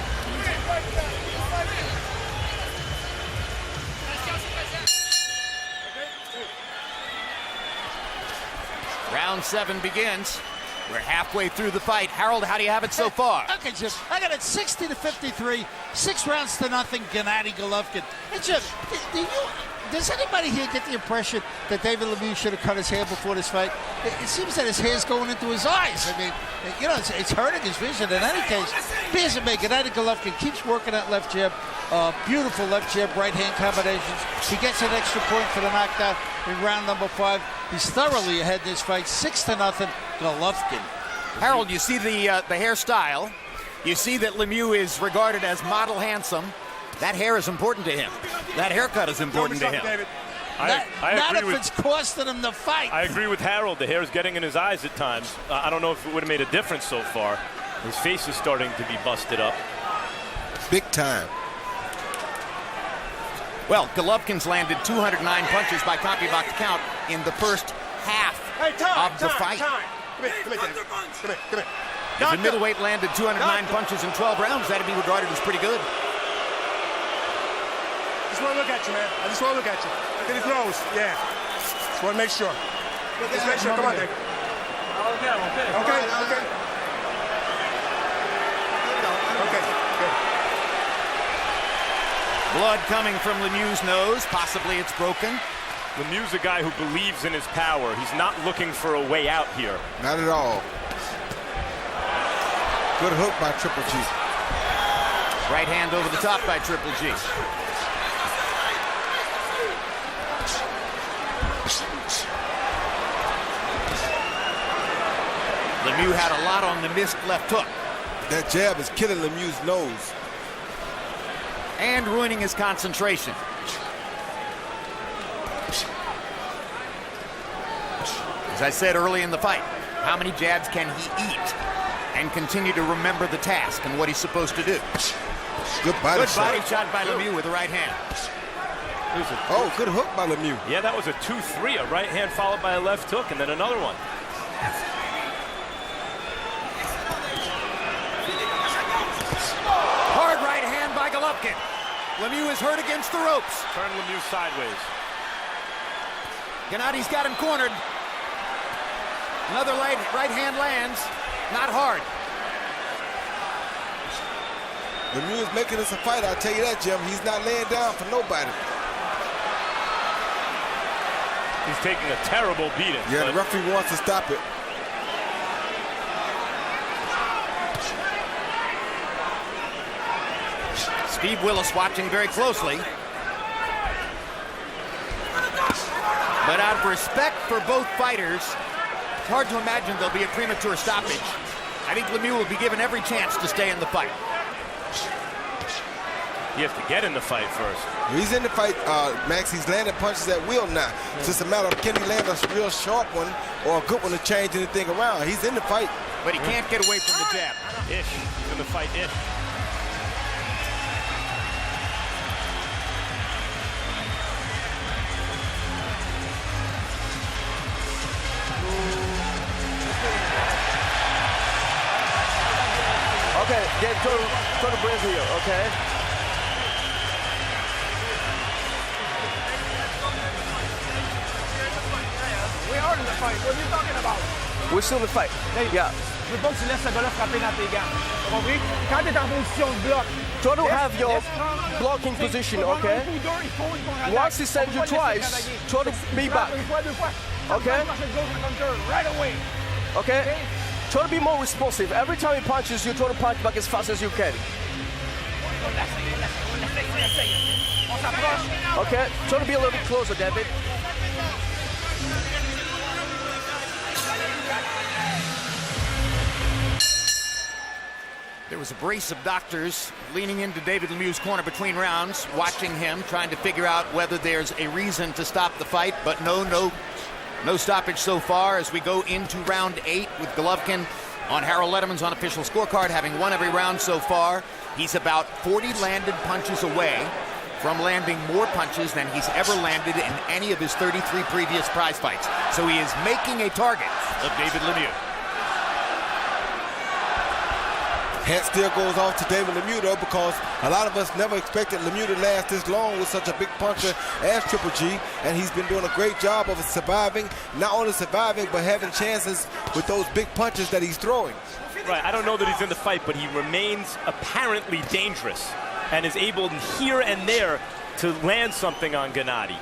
Round 7 begins. We're halfway through the fight. Harold, how do you have it so far? Okay, Jim. I got it 60-53, 6 rounds to nothing. Gennady Golovkin. Hey, Jim, does anybody here get the impression that David Lemieux should have cut his hair before this fight? It seems that his hair's going into his eyes. I mean, you know, it's hurting his vision. In any case, he doesn't make it. Gennady Golovkin keeps working that left jab. Beautiful left jab, right hand combinations. He gets an extra point for the knockdown in round number 5. He's thoroughly ahead in this fight, 6-0, Golovkin. Harold, you see the hairstyle. You see that Lemieux is regarded as model handsome. That hair is important to him. That haircut is important to him. Not if it's costing him the fight. I agree with Harold. The hair is getting in his eyes at times. I don't know if it would have made a difference so far. His face is starting to be busted up. Big time. Well, Golovkin's landed 209 punches by CompuBox count in the first half of the fight. Come here. If the middleweight landed 209 punches in 12 rounds, that'd be regarded as pretty good. Just want to look at you, man. I just want to look at you. Look at his nose. Yeah. Just want to make sure. Just make sure. Come on, Dave. Okay. Good. Blood coming from Lemieux's nose. Possibly it's broken. Lemieux's a guy who believes in his power. He's not looking for a way out here. Not at all. Good hook by Triple G. Right hand over the top by Triple G. Lemieux had a lot on the missed left hook. That jab is killing Lemieux's nose. And ruining his concentration. As I said early in the fight, how many jabs can he eat and continue to remember the task and what he's supposed to do? Good body shot by Lemieux with the right hand. Oh, good hook by Lemieux. Yeah, that was a 2-3, a right hand followed by a left hook, and then another one. Hard right hand by Golovkin. Lemieux is hurt against the ropes. Turn Lemieux sideways. Gennady's got him cornered. Another right hand lands. Not hard. Lemieux is making this a fight, I'll tell you that, Jim. He's not laying down for nobody. He's taking a terrible beating. Yeah, the referee wants to stop it. Steve Willis watching very closely. But out of respect for both fighters, hard to imagine there'll be a premature stoppage. I think Lemieux will be given every chance to stay in the fight. You have to get in the fight first. He's in the fight, Max. He's landing punches at will now. It's just a matter of can he land a real sharp one or a good one to change anything around. He's in the fight. But he can't get away from the jab. Ish. He's in the fight, ish. Okay, get turn the brains here, okay? We are in the fight. What are you talking about? We're still in the fight. Yeah. Je veux pas que tu laisses ce gars-là frapper dans tes gants. Tu compris? Quand tu es en position de bloc, try to have your blocking position, okay? Once he sends you twice, try to be back. Okay? Right away. Okay? Try to be more responsive. Every time he punches, you try to punch back as fast as you can. Okay? Try to be a little bit closer, David. There was a brace of doctors leaning into David Lemieux's corner between rounds, watching him, trying to figure out whether there's a reason to stop the fight, but no stoppage so far as we go into round 8 with Golovkin on Harold Letterman's unofficial scorecard, having won every round so far. He's about 40 landed punches away from landing more punches than he's ever landed in any of his 33 previous prize fights. So he is making a target of David Lemieux. Hat still goes off to David Lemieux, though, because a lot of us never expected Lemieux to last this long with such a big puncher as Triple G, and he's been doing a great job of surviving, not only surviving, but having chances with those big punches that he's throwing. Right, I don't know that he's in the fight, but he remains apparently dangerous and is able here and there to land something on Gennady.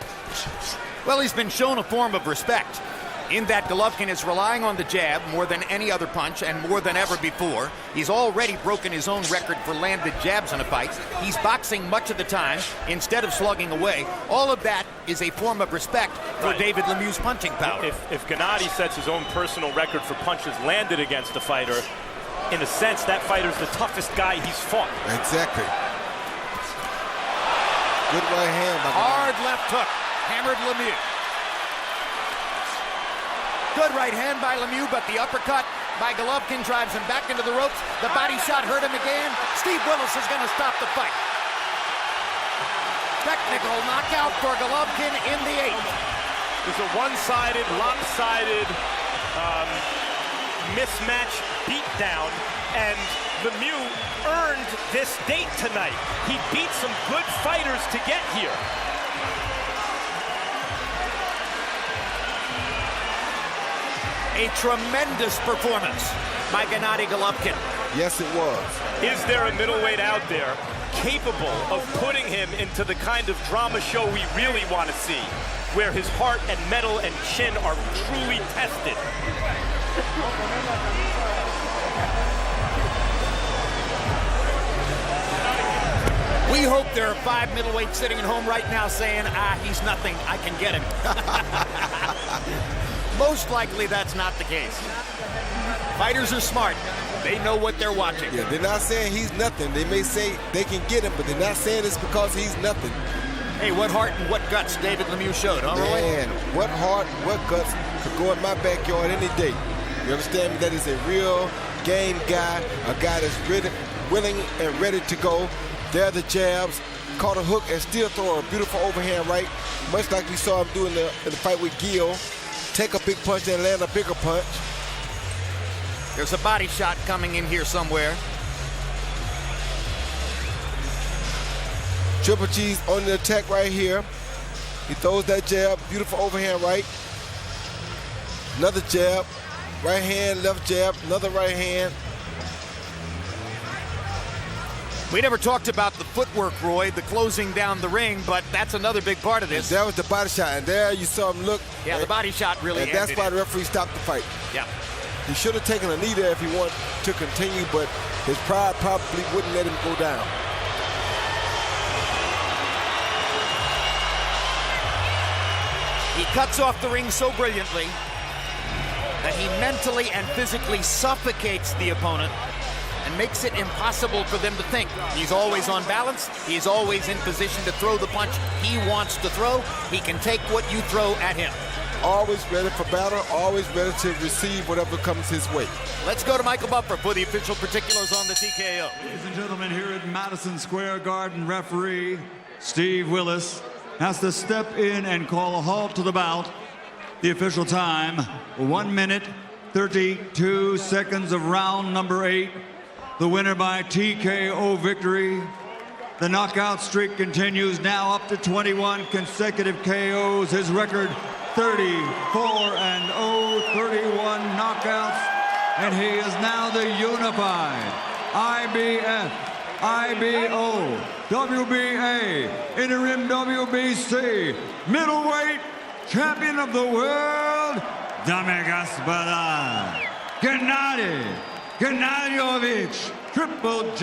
Well, he's been shown a form of respect in that Golovkin is relying on the jab more than any other punch and more than ever before. He's already broken his own record for landed jabs in a fight. He's boxing much of the time instead of slugging away. All of that is a form of respect for David Lemieux's punching power. If Gennady sets his own personal record for punches landed against a fighter, in a sense, that fighter's the toughest guy he's fought. Exactly. Good right hand by Hard left hook, hammered Lemieux. Good right hand by Lemieux, but the uppercut by Golovkin drives him back into the ropes. The body shot hurt him again. Steve Willis is going to stop the fight. Technical knockout for Golovkin in the 8th. It's a one-sided, lopsided mismatch beatdown, and Lemieux earned this date tonight. He beat some good fighters to get here. A tremendous performance by Gennady Golovkin. Yes, it was. Is there a middleweight out there capable of putting him into the kind of drama show we really want to see, where his heart and mettle and chin are truly tested? We hope there are 5 middleweights sitting at home right now saying, he's nothing, I can get him. Most likely that's not the case. Fighters are smart. They know what they're watching. Yeah, they're not saying he's nothing. They may say they can get him, but they're not saying it's because he's nothing. Hey, what heart and what guts David Lemieux showed, huh, Roy? Man, what heart, what guts could go in my backyard any day. You understand me? That is a real game guy, a guy that's ready, willing and ready to go. There are the jabs, caught a hook and still throw a beautiful overhand right, much like we saw him do in the fight with Gil. Take a big punch and land a bigger punch. There's a body shot coming in here somewhere. Triple G's on the attack right here. He throws that jab, beautiful overhand right. Another jab, right hand, left jab, another right hand. We never talked about the footwork, Roy, the closing down the ring, but that's another big part of this. And that was the body shot, and there you saw him look. Yeah, the body shot really ended. And that's why the referee stopped the fight. Yeah. He should have taken a knee there if he wanted to continue, but his pride probably wouldn't let him go down. He cuts off the ring so brilliantly. that he mentally and physically suffocates the opponent and makes it impossible for them to think. He's always on balance. He's always in position to throw the punch he wants to throw. He can take what you throw at him. Always ready for battle, always ready to receive whatever comes his way. Let's go to Michael Buffer for the official particulars on the TKO. Ladies and gentlemen, here at Madison Square Garden, referee Steve Willis has to step in and call a halt to the bout. The official time, 1 minute, 32 seconds of round number 8. The winner by TKO victory. The knockout streak continues now up to 21 consecutive KOs. His record 34-0, 31 knockouts, and he is now the unified IBF, IBO, WBA, interim WBC, middleweight champion of the world, Dame Gaspada, Gennady Gennadyovich, Triple G.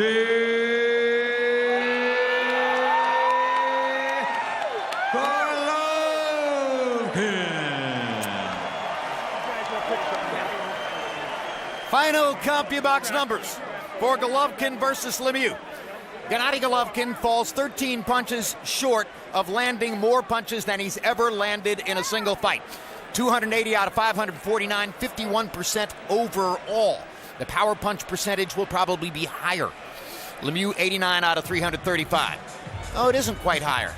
Final CompuBox numbers for Golovkin versus Lemeiux. Gennady Golovkin falls 13 punches short of landing more punches than he's ever landed in a single fight. 280 out of 549, 51% overall. The power punch percentage will probably be higher. Lemeiux 89 out of 335. Oh, it isn't quite higher.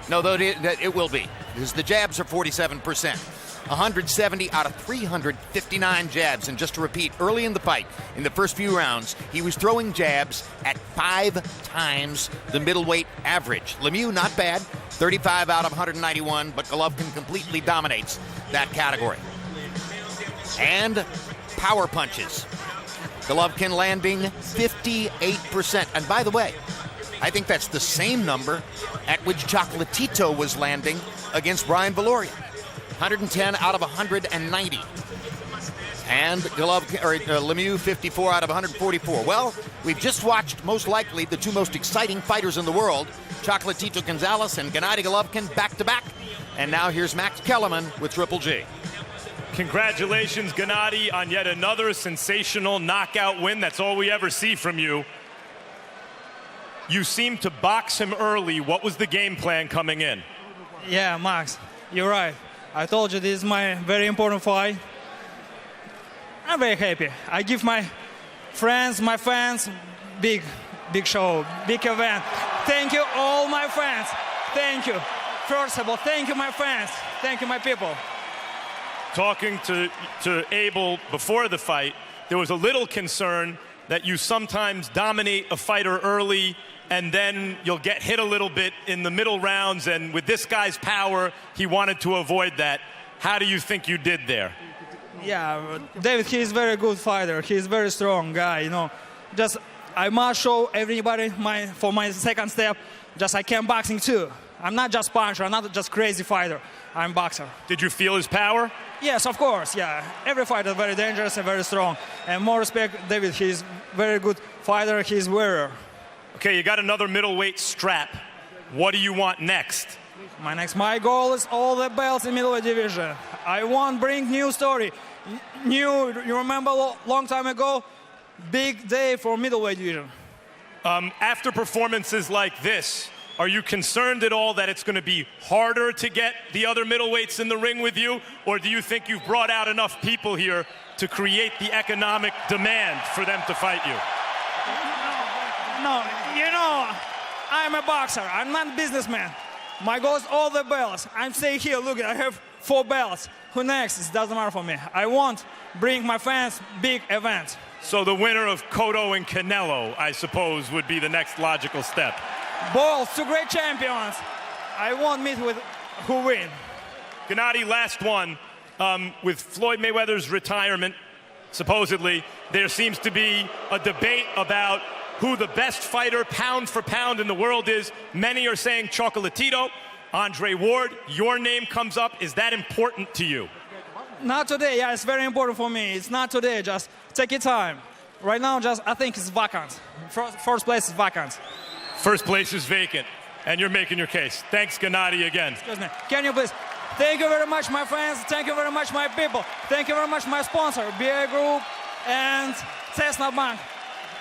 No, though it will be, because the jabs are 47%. 170 out of 359 jabs. And just to repeat, early in the fight, in the first few rounds, he was throwing jabs at 5 times the middleweight average. Lemeiux, not bad, 35 out of 191, but Golovkin completely dominates that category. And power punches. Golovkin landing 58%. And by the way, I think that's the same number at which Chocolatito was landing against Brian Valoria. 110 out of 190. And Lemeiux 54 out of 144. Well, we've just watched most likely the two most exciting fighters in the world, Chocolatito Gonzalez and Gennady Golovkin, back to back. And now here's Max Kellerman with Triple G. Congratulations, Gennady, on yet another sensational knockout win. That's all we ever see from you. You seemed to box him early. What was the game plan coming in? Yeah, Max, you're right. I told you this is my very important fight. I'm very happy. I give my friends, my fans, big show, big event. Thank you, all my fans. Thank you. First of all, thank you, my fans. Thank you, my people. Talking to Abel before the fight, there was a little concern that you sometimes dominate a fighter early and then you'll get hit a little bit in the middle rounds, and with this guy's power, he wanted to avoid that. How do you think you did there? Yeah, David, he's a very good fighter. He's a very strong guy, you know. Just, I must show everybody for my second step, just I can boxing too. I'm not just puncher, I'm not just crazy fighter. I'm boxer. Did you feel his power? Yes, of course, yeah. Every fighter is very dangerous and very strong. And more respect, David, he's very good fighter, he's warrior. Okay, you got another middleweight strap. What do you want next? My goal is all the belts in middleweight division. I want bring new story. You remember long time ago, big day for middleweight division. After performances like this, are you concerned at all that it's going to be harder to get the other middleweights in the ring with you? Or do you think you've brought out enough people here to create the economic demand for them to fight you? No, you know, I'm a boxer. I'm not a businessman. My goal is all the belts. I'm staying here. Look, I have 4 belts. Who next? It doesn't matter for me. I want bring my fans big events. So the winner of Cotto and Canelo, I suppose, would be the next logical step. Both 2 great champions. I won't meet with who win. Gennady, last one. With Floyd Mayweather's retirement, supposedly, there seems to be a debate about who the best fighter pound for pound in the world is. Many are saying Chocolatito, Andre Ward. Your name comes up. Is that important to you? Not today. Yeah, it's very important for me. It's not today. Just take your time. Right now, I think it's vacant. First place is vacant. First place is vacant, and you're making your case. Thanks, Gennady, again. Excuse me. Can you please Thank you very much, my friends. Thank you very much, my people. Thank you very much, my sponsor, BA Group and Cessna Bank.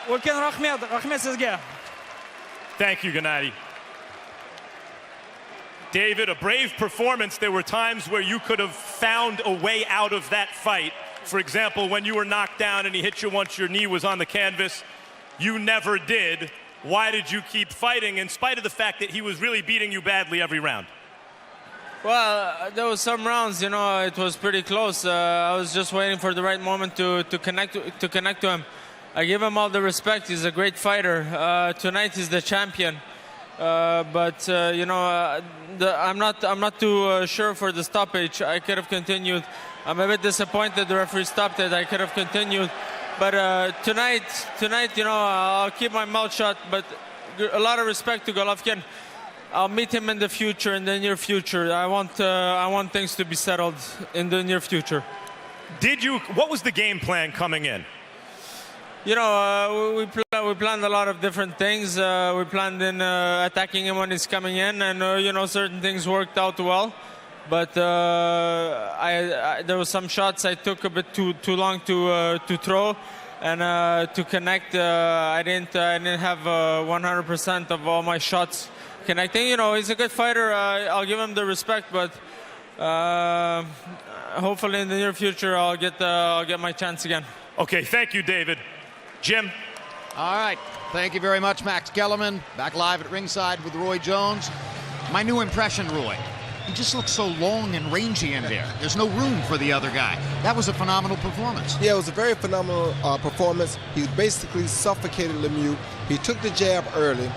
Ulken rahmet sizge. Thank you, Gennady. David, a brave performance. There were times where you could have found a way out of that fight. For example, when you were knocked down and he hit you once your knee was on the canvas, you never did. Why did you keep fighting in spite of the fact that he was really beating you badly every round? Well, there was some rounds, you know, it was pretty close. I was just waiting for the right moment to connect to him. I give him all the respect. He's a great fighter. Tonight he's the champion. You know, I'm not too sure for the stoppage. I could have continued. I'm a bit disappointed the referee stopped it. I could have continued. But tonight, you know, I'll keep my mouth shut. But a lot of respect to Golovkin. I'll meet him in the future, in the near future. I want things to be settled in the near future. What was the game plan coming in? You know, we planned a lot of different things. We planned in attacking him when he's coming in, and you know, certain things worked out well. But there were some shots I took a bit too long to throw, and to connect. I didn't have 100% of all my shots connecting. You know, he's a good fighter. I'll give him the respect, but hopefully in the near future I'll get my chance again. Okay, thank you, David. Jim. All right. Thank you very much, Max Kellerman. Back live at ringside with Roy Jones. My new impression, Roy. He just looks so long and rangy in there. There's no room for the other guy. That was a phenomenal performance. Yeah, it was a very phenomenal performance. He basically suffocated Lemieux. He took the jab early,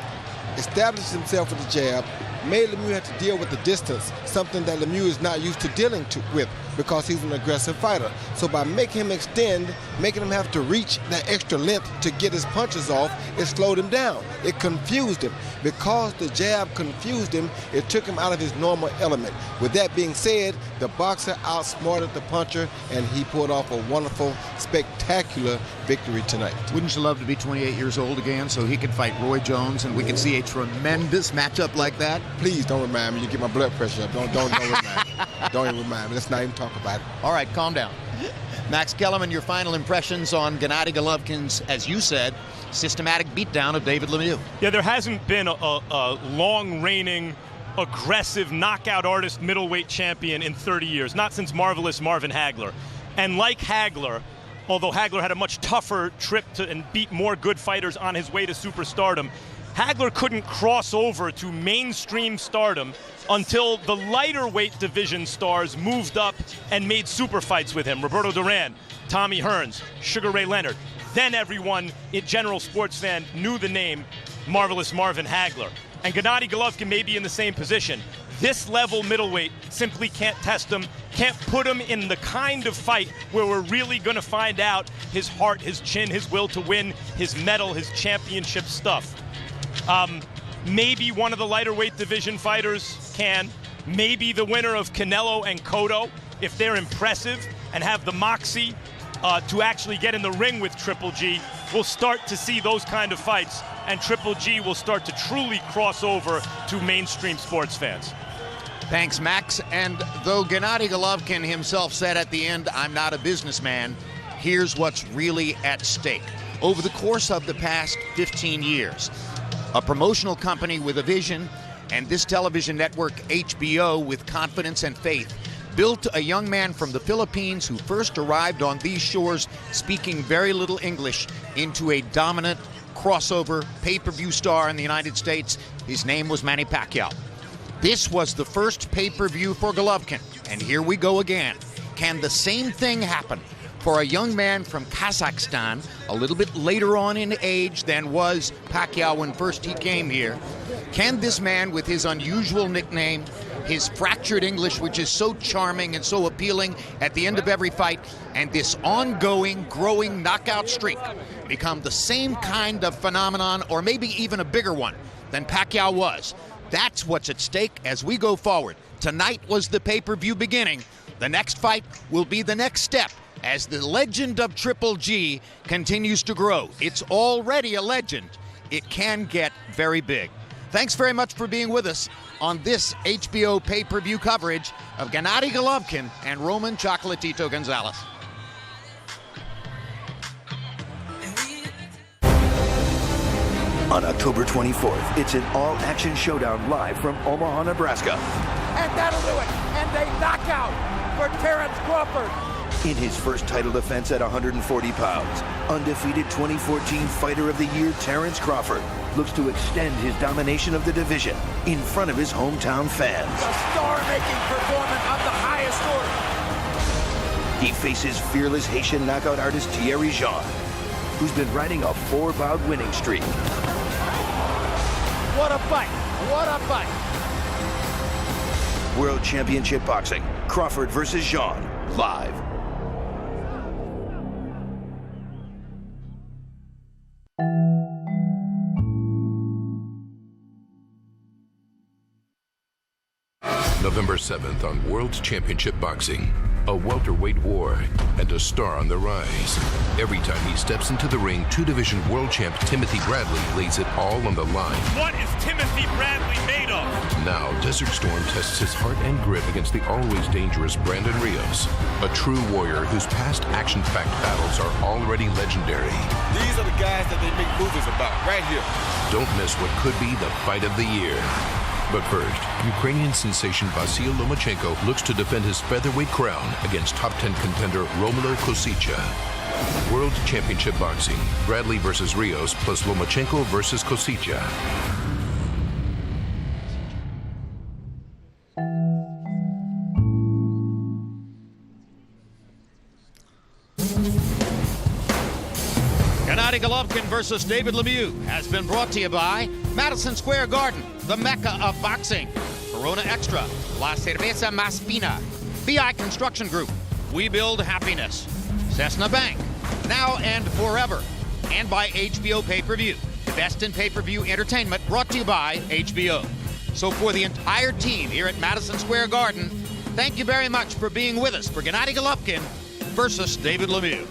established himself with the jab, made Lemieux have to deal with the distance, something that Lemieux is not used to dealing with because he's an aggressive fighter. So by making him extend, making him have to reach that extra length to get his punches off, it slowed him down. It confused him. Because the jab confused him, it took him out of his normal element. With that being said, the boxer outsmarted the puncher, and he pulled off a wonderful, spectacular victory tonight. Wouldn't you love to be 28 years old again so he could fight Roy Jones and we could see a tremendous matchup like that? Please don't remind me. You get my blood pressure up. Don't remind me. Don't even remind me. Let's not even talk about it. All right, calm down. Max Kellerman, your final impressions on Gennady Golovkin's, as you said, systematic beatdown of David Lemieux. Yeah, there hasn't been a long-reigning, aggressive knockout artist middleweight champion in 30 years, not since Marvelous Marvin Hagler. And like Hagler, although Hagler had a much tougher trip and beat more good fighters on his way to superstardom, Hagler couldn't cross over to mainstream stardom until the lighter weight division stars moved up and made super fights with him. Roberto Duran, Tommy Hearns, Sugar Ray Leonard. Then everyone, in general sports fan, knew the name Marvelous Marvin Hagler. And Gennady Golovkin may be in the same position. This level middleweight simply can't test him, can't put him in the kind of fight where we're really going to find out his heart, his chin, his will to win, his medal, his championship stuff. Maybe one of the lighter weight division fighters can. Maybe the winner of Canelo and Cotto, if they're impressive and have the moxie to actually get in the ring with Triple G, we'll start to see those kind of fights, and Triple G will start to truly cross over to mainstream sports fans. Thanks, Max. And though Gennady Golovkin himself said at the end, "I'm not a businessman," here's what's really at stake. Over the course of the past 15 years, a promotional company with a vision and this television network, HBO, with confidence and faith, built a young man from the Philippines who first arrived on these shores speaking very little English into a dominant crossover pay-per-view star in the United States. His name was Manny Pacquiao. This was the first pay-per-view for Golovkin, and here we go again. Can the same thing happen for a young man from Kazakhstan, a little bit later on in age than was Pacquiao when first he came here? Can this man, with his unusual nickname, his fractured English, which is so charming and so appealing at the end of every fight, and this ongoing, growing knockout streak, become the same kind of phenomenon, or maybe even a bigger one than Pacquiao was? That's what's at stake as we go forward. Tonight was the pay-per-view beginning. The next fight will be the next step as the legend of Triple G continues to grow. It's already a legend. It can get very big. Thanks very much for being with us on this HBO pay-per-view coverage of Gennady Golovkin and Roman Chocolatito Gonzalez. On October 24th, it's an all-action showdown live from Omaha, Nebraska. And that'll do it. And a knockout for Terrence Crawford. In his first title defense at 140 pounds, undefeated 2014 Fighter of the Year Terrence Crawford looks to extend his domination of the division in front of his hometown fans. A star-making performance of the highest order. He faces fearless Haitian knockout artist Thierry Jean, who's been riding a 4-bout winning streak. What a fight! What a fight! World Championship Boxing, Crawford versus Jean, live. November 7th on World Championship Boxing. A welterweight war and a star on the rise. Every time he steps into the ring, two-division world champ Timothy Bradley lays it all on the line. What is Timothy Bradley made of? Now, Desert Storm tests his heart and grit against the always dangerous Brandon Rios, a true warrior whose past action-packed battles are already legendary. These are the guys that they make movies about, right here. Don't miss what could be the fight of the year. But first, Ukrainian sensation Vasil Lomachenko looks to defend his featherweight crown against top 10 contender Romulo Kosica. World Championship Boxing, Bradley versus Rios plus Lomachenko versus Kosica. Gennady Golovkin versus David Lemieux has been brought to you by Madison Square Garden, the mecca of boxing. Corona Extra, La Cerveza Más Fina, BI Construction Group, We Build Happiness, Cessna Bank, now and forever, and by HBO Pay-Per-View, the best in pay-per-view entertainment brought to you by HBO. So for the entire team here at Madison Square Garden, thank you very much for being with us for Gennady Golovkin versus David Lemieux.